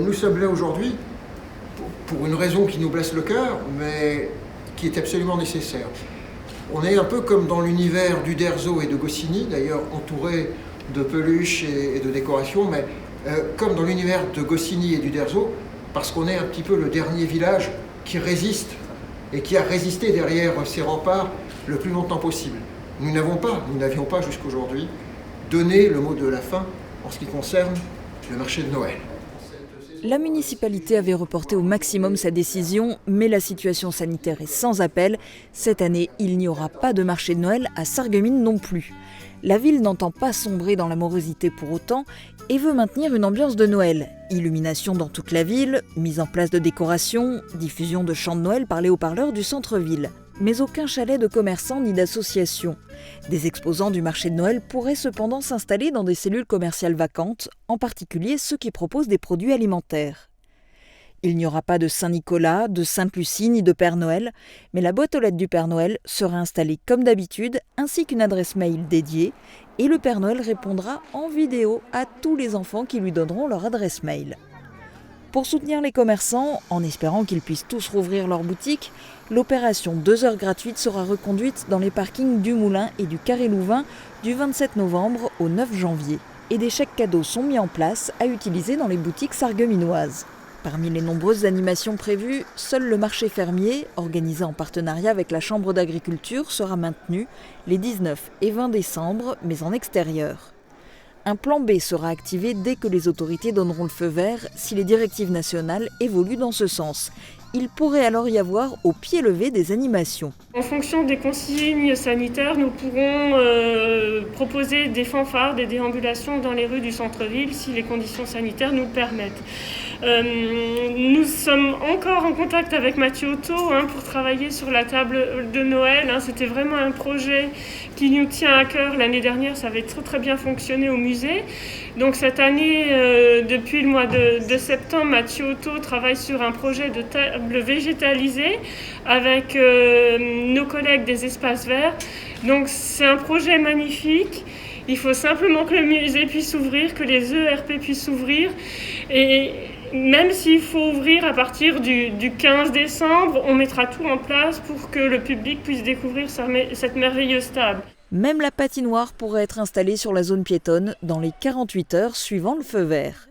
Nous sommes là aujourd'hui pour une raison qui nous blesse le cœur, mais qui est absolument nécessaire. On est un peu comme dans l'univers d'Uderzo et de Goscinny, d'ailleurs entouré de peluches et de décorations, mais comme dans l'univers de Goscinny et d'Uderzo, parce qu'on est un petit peu le dernier village qui résiste et qui a résisté derrière ces remparts le plus longtemps possible. Nous n'avions pas jusqu'aujourd'hui donné le mot de la fin en ce qui concerne le marché de Noël. La municipalité avait reporté au maximum sa décision, mais la situation sanitaire est sans appel. Cette année, il n'y aura pas de marché de Noël à Sarreguemines non plus. La ville n'entend pas sombrer dans la morosité pour autant et veut maintenir une ambiance de Noël. Illumination dans toute la ville, mise en place de décorations, diffusion de chants de Noël par les haut-parleurs du centre-ville. Mais aucun chalet de commerçants ni d'associations. Des exposants du marché de Noël pourraient cependant s'installer dans des cellules commerciales vacantes, en particulier ceux qui proposent des produits alimentaires. Il n'y aura pas de Saint-Nicolas, de Sainte-Lucie ni de Père Noël, mais la boîte aux lettres du Père Noël sera installée comme d'habitude, ainsi qu'une adresse mail dédiée, et le Père Noël répondra en vidéo à tous les enfants qui lui donneront leur adresse mail. Pour soutenir les commerçants, en espérant qu'ils puissent tous rouvrir leurs boutiques, l'opération 2 heures gratuites sera reconduite dans les parkings du Moulin et du Carré Louvain du 27 novembre au 9 janvier. Et des chèques cadeaux sont mis en place à utiliser dans les boutiques sarregueminoises. Parmi les nombreuses animations prévues, seul le marché fermier, organisé en partenariat avec la Chambre d'agriculture, sera maintenu les 19 et 20 décembre, mais en extérieur. Un plan B sera activé dès que les autorités donneront le feu vert si les directives nationales évoluent dans ce sens. Il pourrait alors y avoir au pied levé des animations. En fonction des consignes sanitaires, nous pourrons proposer des fanfares, des déambulations dans les rues du centre-ville si les conditions sanitaires nous le permettent. Nous sommes encore en contact avec Mathieu Otto pour travailler sur la table de Noël. C'était vraiment un projet qui nous tient à cœur. L'année dernière, ça avait très très bien fonctionné au musée. Donc cette année, depuis le mois de septembre, Mathieu Otto travaille sur un projet de table végétalisée avec nos collègues des espaces verts. Donc c'est un projet magnifique. Il faut simplement que le musée puisse s'ouvrir, que les ERP puissent s'ouvrir. Et même s'il faut ouvrir à partir du 15 décembre, on mettra tout en place pour que le public puisse découvrir cette merveilleuse table. Même la patinoire pourrait être installée sur la zone piétonne dans les 48 heures suivant le feu vert.